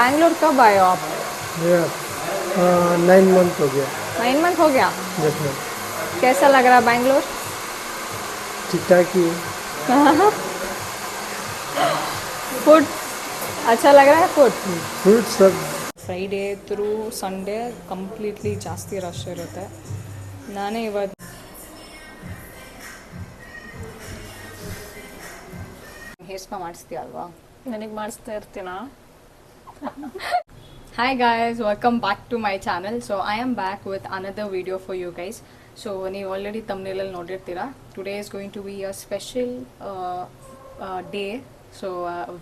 बैंगलोर कब आए हो आप? या 9 मंथ हो गया। 9 मंथ हो गया। Yes ma'am. कैसा लग रहा है बैंगलोर? ठीक ठाक ही है। फूड अच्छा लग रहा है फूड? फ्रूट सब ಫ್ರೈಡೇ ಥ್ರೂ ಸಂಡೇ ಕಂಪ್ಲೀಟ್ಲಿ ಜಾಸ್ತಿ ರಶ್ ಇರುತ್ತೆ. ನಾನೇ ಇವತ್ತು ಹೇರ್ ಸ್ಪಾ ಮಾಡಿಸ್ತೀಯ ಅಲ್ವಾ? ನನಗೆ ಮಾಡಿಸ್ತಾ ಇರ್ತೀನಾ? Hi guys, welcome back to my channel. So I am back with another video for you guys. So ನೀವು ಆಲ್ರೆಡಿ ತಮ್ನೇಲಲ್ಲಿ ನೋಡಿರ್ತೀರಾ. Today is going to be a special day. So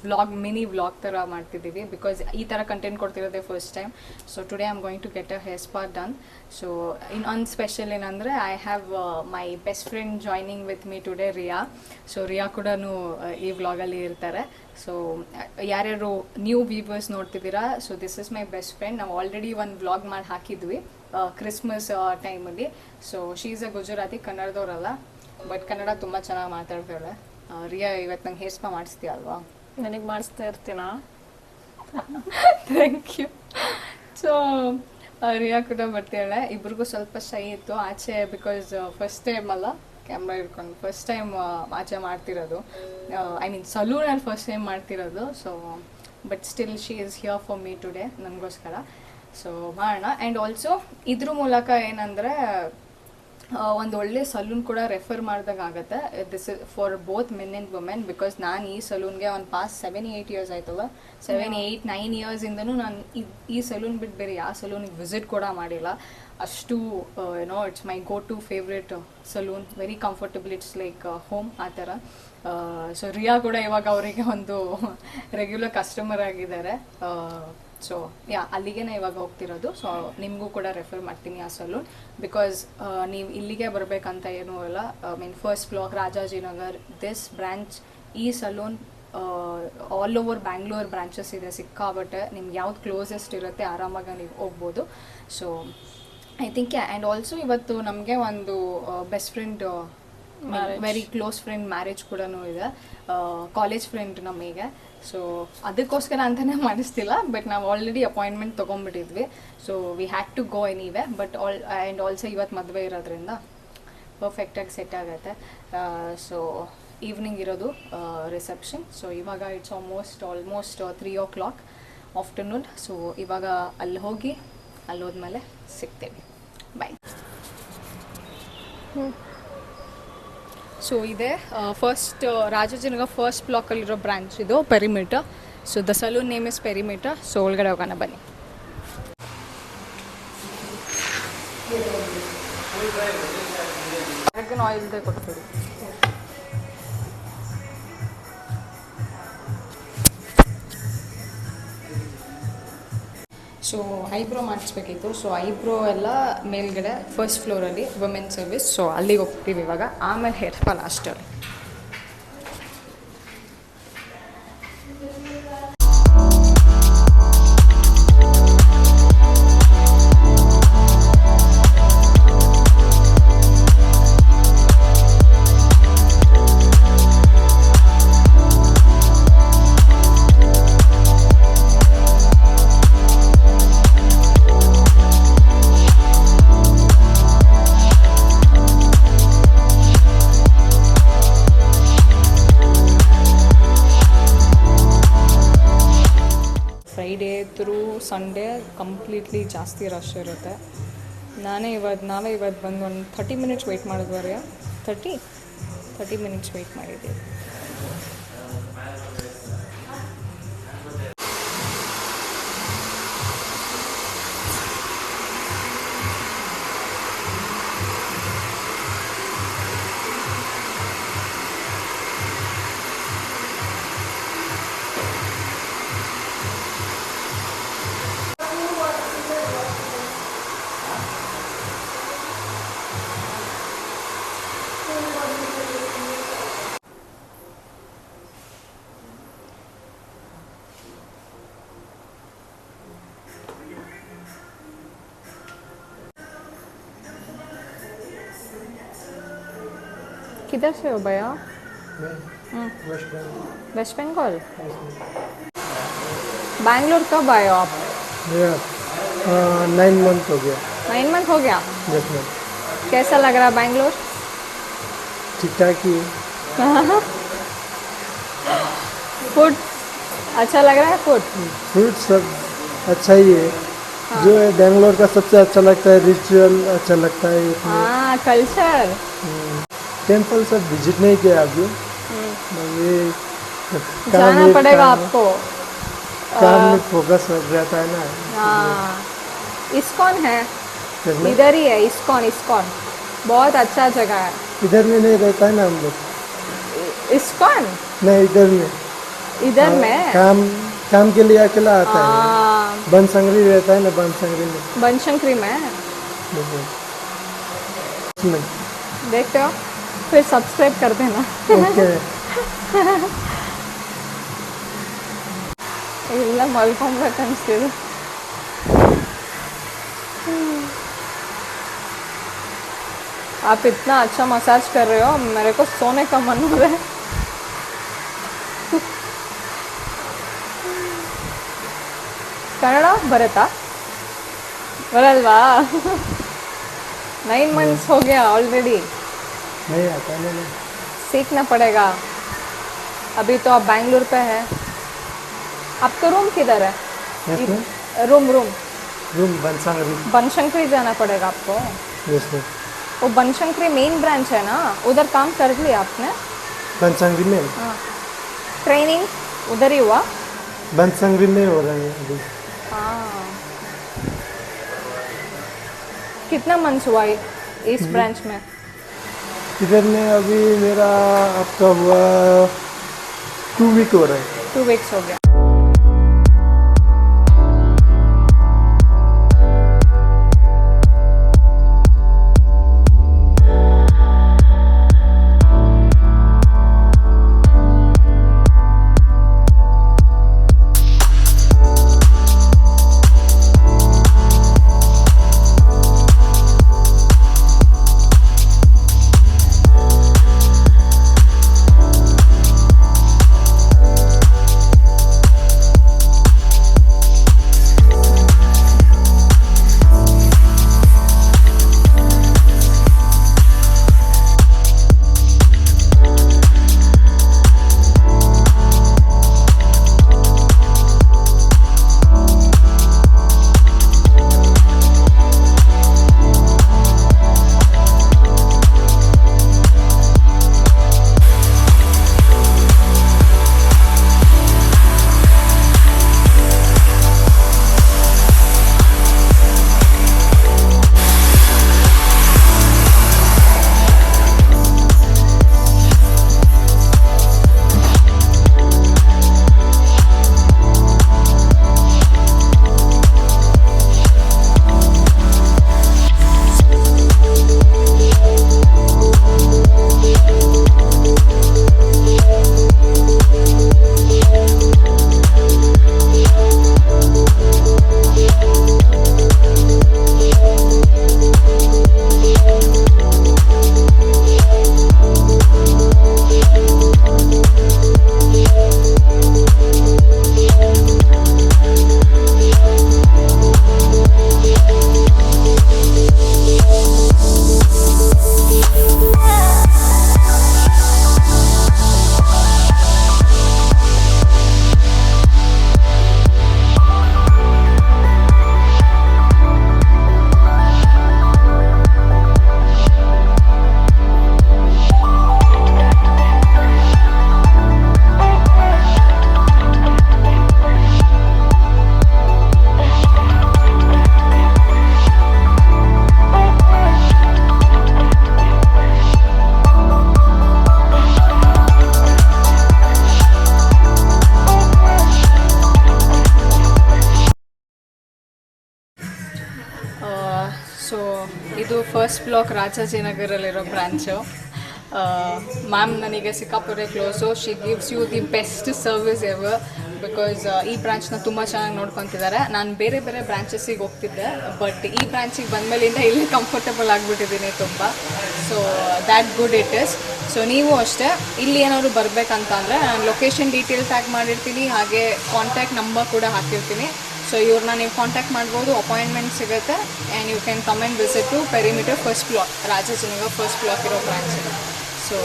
vlog mini vlog ಥರ ಮಾಡ್ತಿದ್ದೀವಿ because ಈ ಥರ content ಕೊಡ್ತಿರೋದೇ first time. So today I am going to get a hair spa done. So ಇನ್ನೊಂದು special ಏನಂದರೆ I have my best friend joining with me today, Riya. So Riya ಕೂಡ ಈ ವ್ಲಾಗಲ್ಲಿ ಇರ್ತಾರೆ. ಸೊ ಯಾರ್ಯಾರು ನ್ಯೂ ವ್ಯೂವರ್ಸ್ ನೋಡ್ತಿದ್ದೀರಾ, so this is my best friend. ನಾವು already ಒಂದು ವ್ಲಾಗ್ ಮಾಡಿ ಹಾಕಿದ್ವಿ ಕ್ರಿಸ್ಮಸ್ ಟೈಮಲ್ಲಿ. So she is a Gujarati, ಕನ್ನಡದವ್ರಲ್ಲ, ಬಟ್ ಕನ್ನಡ ತುಂಬ ಚೆನ್ನಾಗಿ ಮಾತಾಡ್ತಾಳೆ. ರಿಯಾ, ಇವತ್ತು ನಂಗೆ ಹೇರ್ ಸ್ಪಾ ಮಾಡಿಸ್ತೀಯ ಅಲ್ವಾ? ನನಗೆ ಮಾಡಿಸ್ತಾ ಇರ್ತೀನಾ? Thank you. ಸೊ ರಿಯಾ ಕೂಡ ಬರ್ತಾಳೆ. ಇಬ್ರಿಗೂ ಸ್ವಲ್ಪ ಶೈ ಇತ್ತು ಆಚೆ, ಬಿಕಾಸ್ ಫಸ್ಟ್ ಟೈಮ್ ಅಲ್ಲ ಕ್ಯಾಮ್ರಾ ಇಟ್ಕೊಂಡು ಫಸ್ಟ್ ಟೈಮ್ ಆಚೆ ಮಾಡ್ತಿರೋದು. ಐ ಮೀನ್ ಸಲೂನಲ್ಲಿ ಫಸ್ಟ್ ಟೈಮ್ ಮಾಡ್ತಿರೋದು. So but still she is here for me today, ನನಗೋಸ್ಕರ. ಸೊ ಮಾಡೋಣ. ಆ್ಯಂಡ್ ಆಲ್ಸೋ ಇದ್ರ ಮೂಲಕ ಏನಂದರೆ ಒಂದು ಒಳ್ಳೆ ಸಲೂನ್ ಕೂಡ ರೆಫರ್ ಮಾಡಿದಾಗ ಆಗುತ್ತೆ. This is for both men and women. Because ನಾನು ಈ ಸಲೂನ್ಗೆ ಒಂದು ಪಾಸ್ಟ್ 7-8 ಇಯರ್ಸ್ ಆಯ್ತಲ್ಲ, 7-8-9 ಇಯರ್ಸಿಂದನೂ ನಾನು ಈ ಸಲೂನ್ ಬಿಟ್ಟು ಬೇರೆ ಯಾವ ಸಲೂನಿಗೆ ವಿಸಿಟ್ ಕೂಡ ಮಾಡಿಲ್ಲ. ಅಷ್ಟು ಏನೋ it's my go to favourite salon. Very comfortable, it's like home ಆ ಥರ. ಸೊ ರಿಯಾ ಕೂಡ ಇವಾಗ ಅವರಿಗೆ ಒಂದು ರೆಗ್ಯುಲರ್ ಕಸ್ಟಮರ್ ಆಗಿದ್ದಾರೆ. ಸೊ ಅಲ್ಲಿಗೆ ಇವಾಗ ಹೋಗ್ತಿರೋದು. ಸೊ ನಿಮಗೂ ಕೂಡ ರೆಫರ್ ಮಾಡ್ತೀನಿ ಆ ಸಲೂನ್. ಬಿಕಾಸ್ ನೀವು ಇಲ್ಲಿಗೆ ಬರಬೇಕಂತ ಏನೂ ಇಲ್ಲ. Mean first floor Rajajinagar, this branch, ಈ salon all over Bangalore branches ಇದೆ ಸಿಕ್ಕಾಬಟ್ಟೆ. ನಿಮ್ಗೆ ಯಾವ್ದು ಕ್ಲೋಸೆಸ್ಟ್ ಇರುತ್ತೆ ಆರಾಮಾಗಿ ನೀವು ಹೋಗ್ಬೋದು. So I think and also ಇವತ್ತು ನಮಗೆ ಒಂದು best friend, very close friend marriage ಕೂಡ ಇದೆ. ಕಾಲೇಜ್ ಫ್ರೆಂಡ್ ನಮಗೆ. ಸೊ ಅದಕ್ಕೋಸ್ಕರ ಅಂತಲೇ ಮಾಡಿಸ್ತಿಲ್ಲ, ಬಟ್ ನಾವು ಆಲ್ರೆಡಿ ಅಪಾಯಿಂಟ್ಮೆಂಟ್ ತೊಗೊಂಡ್ಬಿಟ್ಟಿದ್ವಿ. So we had to go anyway. But and also ಇವತ್ತು ಮದುವೆ ಇರೋದ್ರಿಂದ ಪರ್ಫೆಕ್ಟಾಗಿ ಸೆಟ್ ಆಗುತ್ತೆ. ಸೊ ಈವ್ನಿಂಗ್ ಇರೋದು ರಿಸೆಪ್ಷನ್. ಸೊ ಇವಾಗ it's almost 3 o'clock afternoon. So ಇವಾಗ ಅಲ್ಲಿ ಹೋಗಿ ಅಲ್ಲಿ ಹೋದ್ಮೇಲೆ ಸಿಗ್ತೇವೆ. ಬಾಯ್. ಸೊ ಇದೆ ಫಸ್ಟ್ ರಾಜಾಜಿನಗರ್ ಫಸ್ಟ್ ಬ್ಲಾಕಲ್ಲಿರೋ ಬ್ರಾಂಚ್ ಇದು, perimeter. So the salon name is perimeter. So ಒಳಗಡೆ ಹೋಗೋಣ ಬನ್ನಿ. ಆಯಿಲ್ದೇ ಕೊಟ್ಬಿಡಿ. ಸೊ ಐಬ್ರೋ ಮಾಡಿಸ್ಬೇಕಿತ್ತು. ಸೊ ಐಬ್ರೋ ಎಲ್ಲ ಮೇಲ್ಗಡೆ ಫಸ್ಟ್ ಫ್ಲೋರಲ್ಲಿ ವುಮೆನ್ ಸರ್ವಿಸ್. ಸೊ ಅಲ್ಲಿಗೆ ಹೋಗ್ತೀವಿ ಇವಾಗ. ಆಮೇಲೆ ಹೇರ್ ಸ್ಪಾ ಲಾಸ್ಟಲ್ಲಿ. ಫ್ರೈಡೇ ಥ್ರೂ ಸಂಡೇ ಕಂಪ್ಲೀಟ್ಲಿ ಜಾಸ್ತಿ ರಶ್ ಇರುತ್ತೆ. ನಾವೇ ಇವತ್ತು ಬಂದು ಒಂದು 30 ಮಿನಿಟ್ಸ್ ವೆಯ್ಟ್ ಮಾಡಿದ್ವರೆ. 30 ಮಿನಿಟ್ಸ್ ವೆಯ್ಟ್ ಮಾಡಿದ್ದೀವಿ. किधर से हो भैया? वेस्ट बंगाल। वेस्ट बंगाल। बैंगलोर कब आए हो आप? भैया 9 मंथ हो गया। 9 मंथ हो गया। Yes ma'am. कैसा लग रहा है बैंगलोर? ठीक ठाक ही है। फूड अच्छा लग रहा है? फूड फ्रूट सब अच्छा ही है। जो है बेंगलोर का सबसे अच्छा लगता है, रिचुअल अच्छा लगता है इसमें। हाँ, कल्चर। टेम्पल सब विजिट नहीं किया अभी। अभी काम जाना में पड़ेगा आपको। काम में फोकस रहता है ना। हाँ, इस्कॉन है, इसमें इधर ही है इस्कॉन। इस्कॉन बहुत अच्छा जगह है। इधर में नहीं रहता है ना हम लोग। इस्कॉन नहीं, इधर में इधर में काम के लिए अकेला आता है। हाँ, बनसंगरी रहता है ना, बनसंगरी में। बनशंकरी में इसमें देखते हो? फिर सब्सक्राइब कर देना। ओके। ಇಲ್ಲ ಮಲ್ಕೊಂಬೇಕು ಅನಿಸ್ತಿದೆ. आप इतना अच्छा मसाज कर रहे हो, मेरे को सोने का मन हो रहा है. ಕನ್ನಡ ಬರುತ್ತಾ? ಬರಲ್ವಾ? 9 months हो गया ऑलरेडी. नहीं आता है ना। सीखना पड़ेगा. अभी तो आप बैंगलोर पे है. आपका रूम किधर है? Yes ma'am. Room room Banashankari. Banashankari जाना पड़ेगा आपको. Yes ma'am. वो बनशंकरी मेन ब्रांच है ना, उधर काम कर लिया आपने? बनसंगरी में। हाँ. ट्रेनिंग उधर ही हुआ? बनसंगरी में हो रहा है अभी। हाँ. कितना मंथ्स हुआ इस ब्रांच में? इधर में अभी मेरा आपका हुआ 2 वीक हो रहा है। 2 weeks हो गया. ಸೊ ಇದು ಫಸ್ಟ್ ಬ್ಲಾಕ್ ರಾಜಾಜಿನಗರಲ್ಲಿರೋ ಬ್ರಾಂಚು. ಮ್ಯಾಮ್ ನನಗೆ ಸಿಕ್ಕಾಪುರೆ close. She gives you the best service ever because ಈ ಬ್ರಾಂಚ್ನ ತುಂಬ ಚೆನ್ನಾಗಿ ನೋಡ್ಕೊತಿದ್ದಾರೆ. ನಾನು ಬೇರೆ ಬೇರೆ ಬ್ರಾಂಚಸ್ಸಿಗೆ ಹೋಗ್ತಿದ್ದೆ, ಬಟ್ ಈ ಬ್ರಾಂಚಿಗೆ ಬಂದಮೇಲಿಂದ ಇಲ್ಲಿ ಕಂಫರ್ಟಬಲ್ ಆಗಿಬಿಟ್ಟಿದ್ದೀನಿ ತುಂಬ. So that good it is. So ನೀವು ಅಷ್ಟೇ ಇಲ್ಲಿ ಏನಾದ್ರು ಬರಬೇಕಂತಂದರೆ ನಾನು ಲೊಕೇಶನ್ ಡೀಟೇಲ್ ಟ್ಯಾಗ್ ಮಾಡಿರ್ತೀನಿ, ಹಾಗೆ ಕಾಂಟ್ಯಾಕ್ಟ್ ನಂಬರ್ ಕೂಡ ಹಾಕಿರ್ತೀನಿ. ಸೊ ಇವ್ರನ್ನ ನೀವು ಕಾಂಟ್ಯಾಕ್ಟ್ ಮಾಡ್ಬೋದು, ಅಪಾಯಿಂಟ್ಮೆಂಟ್ ಸಿಗುತ್ತೆ. And you can come and visit to Perimeter first block, Rajajinagar first block ಇರೋ ಬ್ರಾಂಚ್ ಇದೆ. So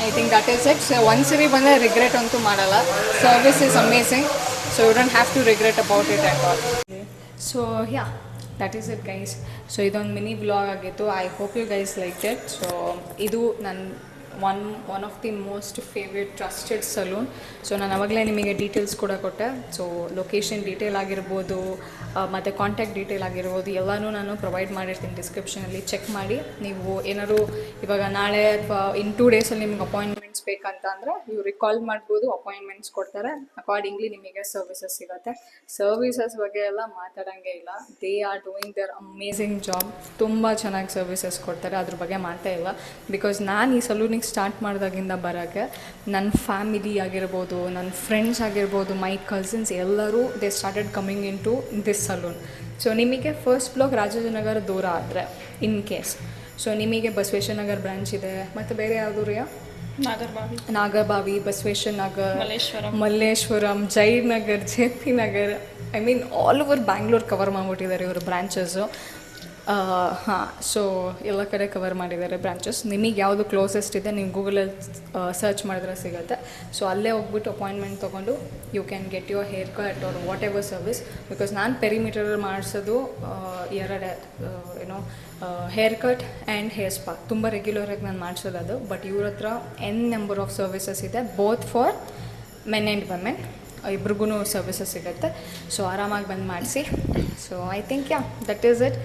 I think that is it. So ಒಂದ್ಸರಿ ಬಂದರೆ ರಿಗ್ರೆಟ್ ಅಂತೂ ಮಾಡಲ್ಲ. Service is amazing. So you don't have to regret about it at all. So yeah, that is it guys. So ಇದೊಂದು mini vlog ಆಗಿತ್ತು. I hope you guys like it. So ಇದು ನನ್ನ one of the most favourite trusted salon. So ನಾನು ಅವಾಗಲೇ ನಿಮಗೆ details ಕೂಡ ಕೊಟ್ಟೆ. So location detail ಆಗಿರ್ಬೋದು ಮತ್ತು ಕಾಂಟ್ಯಾಕ್ಟ್ ಡೀಟೇಲ್ ಆಗಿರ್ಬೋದು ಎಲ್ಲನೂ ನಾನು ಪ್ರೊವೈಡ್ ಮಾಡಿರ್ತೀನಿ ಡಿಸ್ಕ್ರಿಪ್ಷನಲ್ಲಿ. ಚೆಕ್ ಮಾಡಿ. ನೀವು ಏನಾದ್ರು ಇವಾಗ ನಾಳೆ ಅಥವಾ ಇನ್ 2 ಡೇಸಲ್ಲಿ ನಿಮ್ಗೆ ಅಪಾಯಿಂಟ್ಮೆಂಟ್ಸ್ ಬೇಕಂತ ಅಂದರೆ ಇವ್ರಿಗೆ ಕಾಲ್ ಮಾಡ್ಬೋದು, ಅಪಾಯಿಂಟ್ಮೆಂಟ್ಸ್ ಕೊಡ್ತಾರೆ. ಅಕಾರ್ಡಿಂಗ್ಲಿ ನಿಮಗೆ ಸರ್ವಿಸಸ್ ಸಿಗುತ್ತೆ. ಸರ್ವಿಸಸ್ ಬಗ್ಗೆ ಎಲ್ಲ ಮಾತಾಡೋಂಗೆ ಇಲ್ಲ. They are doing their amazing job. ತುಂಬ ಚೆನ್ನಾಗಿ ಸರ್ವಿಸಸ್ ಕೊಡ್ತಾರೆ, ಅದ್ರ ಬಗ್ಗೆ ಮಾತೇ ಇಲ್ಲ. ಬಿಕಾಸ್ ನಾನು ಈ ಸಲೂನಿಗೆ ಸ್ಟಾರ್ಟ್ ಮಾಡಿದಾಗಿಂದ ಬರೋಕ್ಕೆ ನನ್ನ ಫ್ಯಾಮಿಲಿ ಆಗಿರ್ಬೋದು, ನನ್ನ ಫ್ರೆಂಡ್ಸ್ ಆಗಿರ್ಬೋದು, ಮೈ ಕಸಿನ್ಸ್ ಎಲ್ಲರೂ they started coming into this salon. So ನಿಮಗೆ ಫಸ್ಟ್ ಬ್ಲಾಕ್ ರಾಜಾಜಿನಗರ ದೂರ ಆದರೆ ಇನ್ ಕೇಸ್, ಸೊ ನಿಮಗೆ ಬಸವೇಶ್ವರ ನಗರ ಬ್ರಾಂಚ್ ಇದೆ, ಮತ್ತು ಬೇರೆ ಯಾವುದು ರೀ? Nagarbhavi, Basaveshwara Nagar, Malleshwaram, Jayanagar, JP Nagar, I mean all over Bangalore cover ಮಾಡಿಬಿಟ್ಟಿದ್ದಾರೆ ಇವರು ಬ್ರಾಂಚಸ್ಸು. ಹಾಂ, ಸೊ ಎಲ್ಲ ಕಡೆ ಕವರ್ ಮಾಡಿದ್ದಾರೆ ಬ್ರಾಂಚಸ್. ನಿಮಗೆ ಯಾವುದು ಕ್ಲೋಸೆಸ್ಟ್ ಇದೆ ನೀವು ಗೂಗಲಲ್ಲಿ ಸರ್ಚ್ ಮಾಡಿದ್ರೆ ಸಿಗುತ್ತೆ. ಸೊ ಅಲ್ಲೇ ಹೋಗ್ಬಿಟ್ಟು ಅಪಾಯಿಂಟ್ಮೆಂಟ್ ತೊಗೊಂಡು you can get your haircut or whatever service. Because ನಾನು ಪೆರಿಮೀಟರ್ ಮಾಡಿಸೋದು ಎರಡೇ, ಏನೋ haircut and hair spa. ತುಂಬ ರೆಗ್ಯುಲರಾಗಿ ನಾನು ಮಾಡಿಸೋದು ಅದು. ಬಟ್ ಇವ್ರ ಹತ್ರ ನಂಬರ್ ಆಫ್ ಸರ್ವಿಸಸ್ ಇದೆ, both for men and women, ಇಬ್ರಿಗೂ ಸರ್ವಿಸಸ್ ಸಿಗುತ್ತೆ. ಸೊ ಆರಾಮಾಗಿ ಬಂದು ಮಾಡಿಸಿ. So I think yeah, that is it.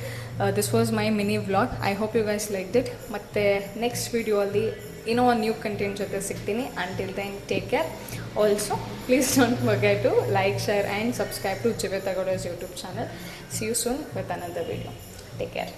This was my mini vlog. I hope you guys liked it. ಮತ್ತು ನೆಕ್ಸ್ಟ್ ವೀಡಿಯೋ ಅಲ್ಲಿ ಇನ್ನೂ ಒಂದು ನ್ಯೂ ಕಂಟೆಂಟ್ ಜೊತೆ ಸಿಗ್ತೀನಿ. Until then take care. Also please don't forget to like, share and subscribe to Jiveta Gowda's YouTube channel. See you soon with another video. Take care.